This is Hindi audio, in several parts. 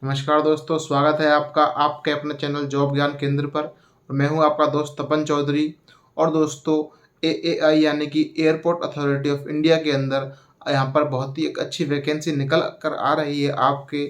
नमस्कार दोस्तों, स्वागत है आपका आपके अपने चैनल जॉब ज्ञान केंद्र पर। और मैं हूं आपका दोस्त तपन चौधरी। और दोस्तों, एएआई यानी कि एयरपोर्ट अथॉरिटी ऑफ इंडिया के अंदर यहां पर बहुत ही एक अच्छी वैकेंसी निकल कर आ रही है आपके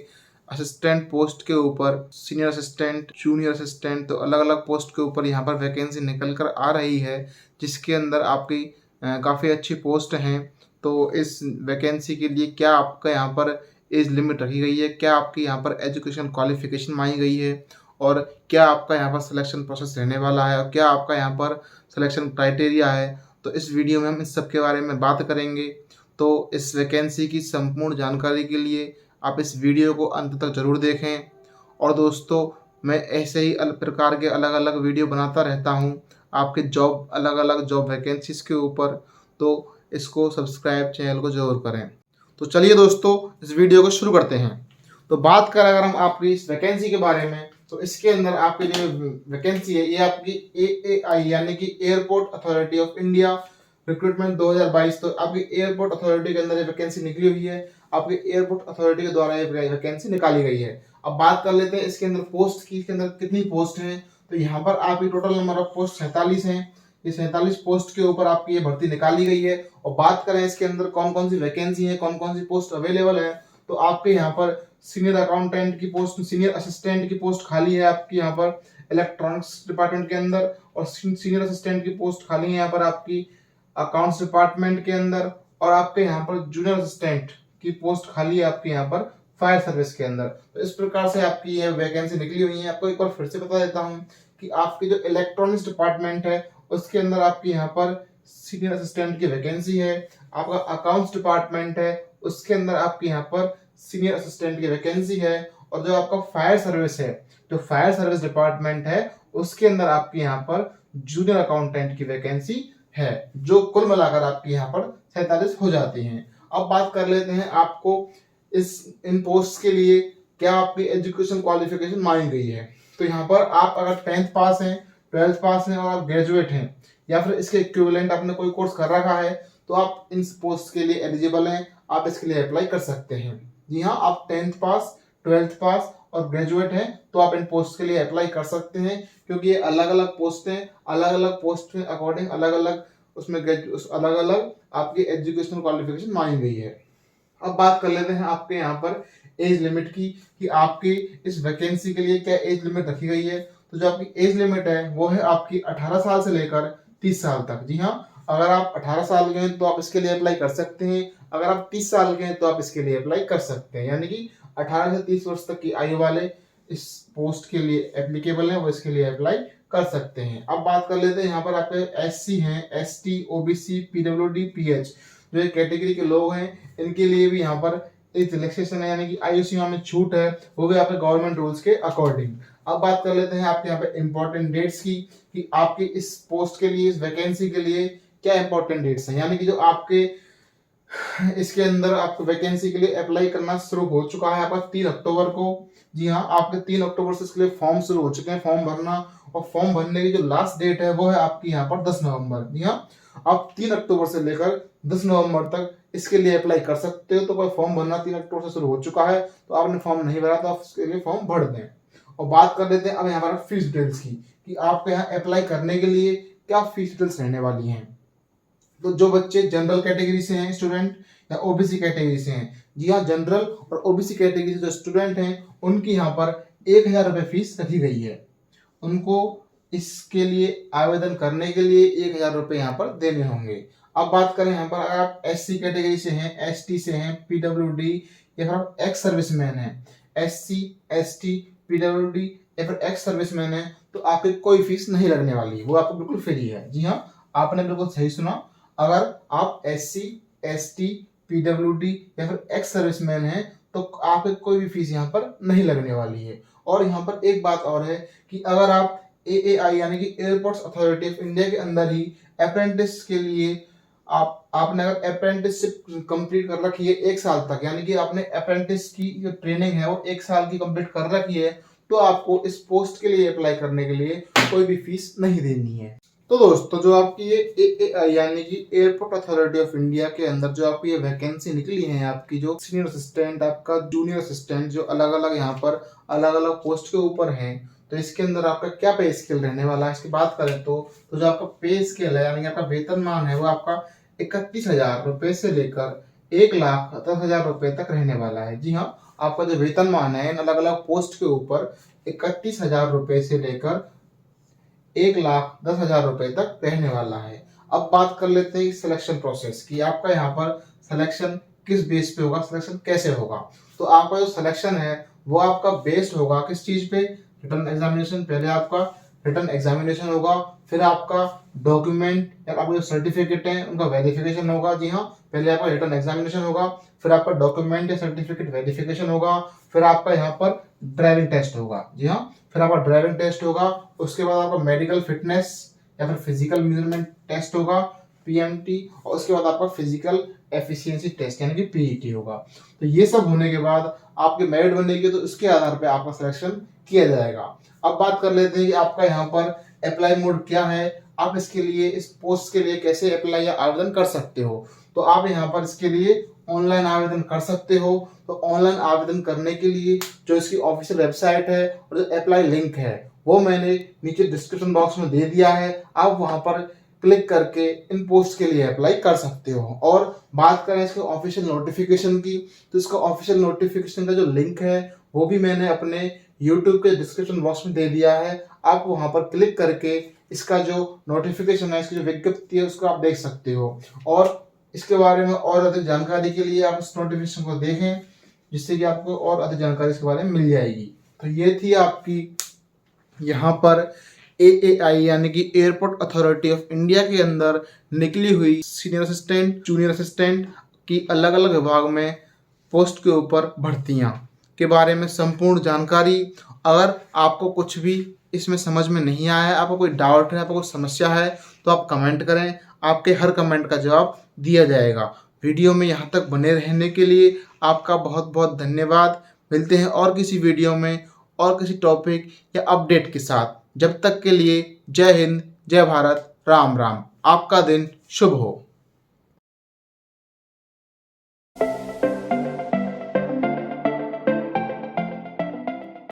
असिस्टेंट पोस्ट के ऊपर। सीनियर असिस्टेंट, जूनियर असिस्टेंट, तो अलग अलग पोस्ट के ऊपर यहां पर वैकेंसी निकल कर आ रही है, जिसके अंदर आपकी काफ़ी अच्छी पोस्ट हैं। तो इस वैकेंसी के लिए क्या आपका यहाँ पर एज लिमिट रखी गई है, क्या आपकी यहाँ पर एजुकेशन क्वालिफिकेशन मांगी गई है, और क्या आपका यहाँ पर सिलेक्शन प्रोसेस रहने वाला है, और क्या आपका यहाँ पर सिलेक्शन क्राइटेरिया है। तो इस वीडियो में हम इस सब के बारे में बात करेंगे। तो इस वैकेंसी की संपूर्ण जानकारी के लिए आप इस वीडियो को अंत तक ज़रूर देखें। और दोस्तों, मैं ऐसे ही प्रकार के अलग अलग वीडियो बनाता रहता हूँ आपके अलग अलग जॉब वैकेंसीज के ऊपर। तो इसको सब्सक्राइब चैनल को ज़रूर करें। तो चलिए दोस्तों, इस वीडियो को शुरू करते हैं। तो बात करें अगर हम आपकी इस वैकेंसी के बारे में, तो इसके अंदर आपकी जो वैकेंसी है ये आपकी एएआई यानी कि airport authority of India recruitment 2022। तो आपकी एयरपोर्ट अथॉरिटी के अंदर ये वैकेंसी निकली हुई है। आपके एयरपोर्ट अथॉरिटी के द्वारा ये वैकेंसी निकाली गई है। अब बात कर लेते हैं इसके अंदर पोस्ट की, इसके अंदर कितनी पोस्ट है। तो यहाँ पर आपकी टोटल नंबर ऑफ पोस्ट 47 है। ये 47 पोस्ट के ऊपर आपकी ये भर्ती निकाली गई है। और बात करें इसके अंदर कौन कौन सी वैकेंसी है, कौन कौन सी पोस्ट अवेलेबल है, तो आपके यहाँ पर सीनियर अकाउंटेंट की पोस्ट, सीनियर असिस्टेंट की पोस्ट खाली है आपकी यहाँ पर इलेक्ट्रॉनिक्स डिपार्टमेंट के अंदर। और सीनियर असिस्टेंट की पोस्ट खाली है यहाँ पर आपकी अकाउंट्स डिपार्टमेंट के अंदर। और आपके यहाँ पर जूनियर असिस्टेंट की पोस्ट खाली है आपके यहाँ पर फायर सर्विस के अंदर। तो इस प्रकार से आपकी ये वैकेंसी निकली हुई है। आपको एक बार फिर से बता देता हूँ कि आपकी जो इलेक्ट्रॉनिक्स डिपार्टमेंट है उसके अंदर आपकी यहाँ पर सीनियर असिस्टेंट की वैकेंसी है। आपका अकाउंट्स डिपार्टमेंट है उसके अंदर आपकी यहाँ पर सीनियर असिस्टेंट की वैकेंसी है। और जो आपका फायर सर्विस है, जो फायर सर्विस डिपार्टमेंट है उसके अंदर आपकी यहाँ पर जूनियर अकाउंटेंट की वैकेंसी है, जो कुल मिलाकर आपकी यहाँ पर 47 हो जाती हैं। अब बात कर लेते हैं आपको इन पोस्ट के लिए क्या आपकी एजुकेशन क्वालिफिकेशन मांगी गई है। तो यहाँ पर आप अगर 10th पास हैं, 12th पास हैं और आप ग्रेजुएट हैं, या फिर इसके इक्विवेलेंट आपने कोई कोर्स कर रखा है, तो आप इन पोस्ट के लिए एलिजिबल हैं, आप इसके लिए अप्लाई कर सकते हैं। जी हाँ, आप 10th पास, 12th पास और ग्रेजुएट हैं तो आप इन पोस्ट के लिए अप्लाई कर सकते हैं, क्योंकि ये अलग अलग पोस्ट हैं। अलग अलग पोस्ट के अकॉर्डिंग अलग अलग उसमें अलग अलग आपकी एजुकेशनल क्वालिफिकेशन मांगी गई है। अब बात कर लेते हैं आपके यहाँ पर एज लिमिट की, कि आपकी इस वैकेंसी के लिए क्या एज लिमिट रखी गई है। तो जो आपकी एज लिमिट है वो है आपकी 18 साल से लेकर 30 साल तक। जी हाँ, अगर आप 18 साल के हैं तो आप इसके लिए अप्लाई कर सकते हैं। अगर आप 30 साल के हैं तो आप इसके लिए अप्लाई कर सकते हैं। यानी कि 18 से 30 वर्ष तक की आयु वाले इस पोस्ट के लिए एप्लीकेबल है, वो इसके लिए अप्लाई कर सकते हैं। अब बात कर लेते हैं यहाँ पर आपके SC हैं, ST, OBC, PWD, PH जो ये कैटेगरी के लोग हैं, इनके लिए भी यहाँ पर एक रिलैक्सेशन है, यानी कि आयु सीमा में छूट है, वो भी आपके गवर्नमेंट रूल्स के अकॉर्डिंग। अब बात कर लेते हैं आपके यहाँ पे इंपॉर्टेंट डेट्स की, कि आपकी इस पोस्ट के लिए, इस वैकेंसी के लिए क्या इंपॉर्टेंट डेट्स हैं। यानी कि जो आपके इसके अंदर आपको वैकेंसी के लिए अप्लाई करना शुरू हो चुका है आपका 3 अक्टूबर को। जी हाँ, आपके 3 अक्टूबर से इसके लिए फॉर्म शुरू हो चुके हैं, फॉर्म भरना। और फॉर्म भरने की जो लास्ट डेट है वो है आपकी यहाँ पर 10 नवंबर। जी हाँ, आप 3 अक्टूबर से लेकर 10 नवंबर तक इसके लिए अप्लाई कर सकते हो। तो कोई फॉर्म भरना 3 अक्टूबर से शुरू हो चुका है, तो आपने फॉर्म नहीं भरा तो आप इसके लिए फॉर्म भर दें। और बात कर लेते हैं अब यहाँ पर फीस डिटेल्स की, कि आपके यहाँ अप्लाई करने के लिए क्या फीस डिटेल्स रहने वाली हैं। तो जो बच्चे जनरल कैटेगरी से हैं स्टूडेंट, या ओबीसी कैटेगरी से हैं, जी हाँ, जनरल और ओबीसी कैटेगरी से जो स्टूडेंट हैं उनकी यहाँ पर 1000 रुपये फीस रखी गई है। उनको इसके लिए आवेदन करने के लिए 1000 रुपये यहाँ पर देने होंगे। अब बात करें यहाँ पर अगर आप SC कैटेगरी से हैं, ST से हैं, PWD या फिर आप एक्स सर्विसमैन हैं, SC, ST, PWD या फिर एक्स सर्विसमैन है, तो आपकी कोई फीस नहीं लगने वाली है, वो आपको बिल्कुल फ्री है। जी हाँ, आपने बिल्कुल सही सुना। अगर आप SC, ST, PWD या फिर एक्स सर्विसमैन हैं तो आपकी कोई भी फीस यहाँ पर नहीं लगने वाली है। और यहाँ पर एक बात और है कि अगर आप AAI यानी कि एयरपोर्ट्स अथॉरिटी ऑफ इंडिया के अंदर ही अप्रेंटिस के लिए आपने अगर अप्रेंटिसशिप कंप्लीट कर रखी है 1 साल तक, यानी कि आपने अप्रेंटिस की जो ट्रेनिंग है वो 1 साल की कंप्लीट कर रखी है, तो आपको इस पोस्ट के लिए अप्लाई करने के लिए कोई भी फीस नहीं देनी है। तो दोस्तों जो आपकी ये AAI यानी कि एयरपोर्ट अथॉरिटी ऑफ इंडिया के अंदर जो आपकी ये वैकेंसी निकली है, आपकी जो सीनियर असिस्टेंट, आपका जूनियर असिस्टेंट, जो अलग अलग यहाँ पर अलग अलग पोस्ट के ऊपर हैं, तो इसके अंदर आपका क्या पे स्केल रहने वाला है इसकी बात करें तो जो आपका पे स्केल है यानी कि आपका वेतनमान है वो आपका 31,000 रुपए से लेकर 1,10,000 रुपए तक रहने वाला है। जी हाँ, आपका जो वेतनमान है इन अलग अलग पोस्ट के ऊपर 31,000 रुपए से लेकर 1,10,000 रुपए तक रहने वाला है। अब बात कर लेते हैं सिलेक्शन प्रोसेस की, आपका यहाँ पर सिलेक्शन किस बेस पे होगा, सिलेक्शन कैसे होगा। तो आपका जो सिलेक्शन है वो आपका बेस्ड होगा किस चीज पे, रिटन एग्जामिनेशन। पहले आपका रिटन एग्जामिनेशन होगा, फिर आपका डॉक्यूमेंट या आपके जो सर्टिफिकेट है उनका वेरिफिकेशन होगा। जी हाँ, पहले आपका रिटन एग्जामिनेशन होगा, फिर आपका डॉक्यूमेंट या सर्टिफिकेट वेरिफिकेशन होगा, फिर आपका यहाँ पर ड्राइविंग टेस्ट होगा। जी हाँ, फिर आपका ड्राइविंग टेस्ट होगा, उसके बाद आपका मेडिकल फिटनेस या फिर फिजिकल मेजरमेंट टेस्ट होगा PMT, और उसके बाद आपका फिजिकल एफिशिएंसी टेस्ट यानी कि PET होगा। तो ये सब होने के बाद आपकी मेरिट बनेगी, तो उसके आधार पे आपका सिलेक्शन किया जाएगा। अब बात कर लेते हैं कि आपका यहाँ पर अप्लाई मोड क्या है, आप इसके लिए इस पोस्ट के लिए कैसे अप्लाई या आवेदन कर सकते हो। तो आप यहाँ पर इसके लिए ऑनलाइन आवेदन कर सकते हो। तो ऑनलाइन आवेदन करने के लिए जो इसकी ऑफिशियल वेबसाइट है और जो अप्लाई लिंक है वो मैंने नीचे डिस्क्रिप्शन बॉक्स में दे दिया है, आप वहां पर क्लिक करके इन पोस्ट के लिए अप्लाई कर सकते हो। और बात करें इसके ऑफिशियल नोटिफिकेशन की, तो इसका ऑफिशियल नोटिफिकेशन का जो लिंक है वो भी मैंने अपने यूट्यूब के डिस्क्रिप्शन बॉक्स में दे दिया है, आप वहां पर क्लिक करके इसका जो नोटिफिकेशन है, इसकी जो विज्ञप्ति है उसको आप देख सकते हो। और इसके बारे में और अधिक जानकारी के लिए आप इस नोटिफिकेशन को देखें, जिससे कि आपको और अधिक जानकारी इसके बारे में मिल जाएगी। तो ये थी आपकी यहाँ पर AAI यानी कि एयरपोर्ट अथॉरिटी ऑफ इंडिया के अंदर निकली हुई सीनियर असिस्टेंट, जूनियर असिस्टेंट की अलग अलग विभाग में पोस्ट के ऊपर भर्तियां के बारे में संपूर्ण जानकारी। अगर आपको कुछ भी इसमें समझ में नहीं आया है, आपको कोई डाउट है, आपको कोई समस्या है, तो आप कमेंट करें, आपके हर कमेंट का जवाब दिया जाएगा। वीडियो में यहाँ तक बने रहने के लिए आपका बहुत बहुत धन्यवाद। मिलते हैं और किसी वीडियो में और किसी टॉपिक या अपडेट के साथ। जब तक के लिए जय हिंद, जय भारत, राम राम। आपका दिन शुभ हो।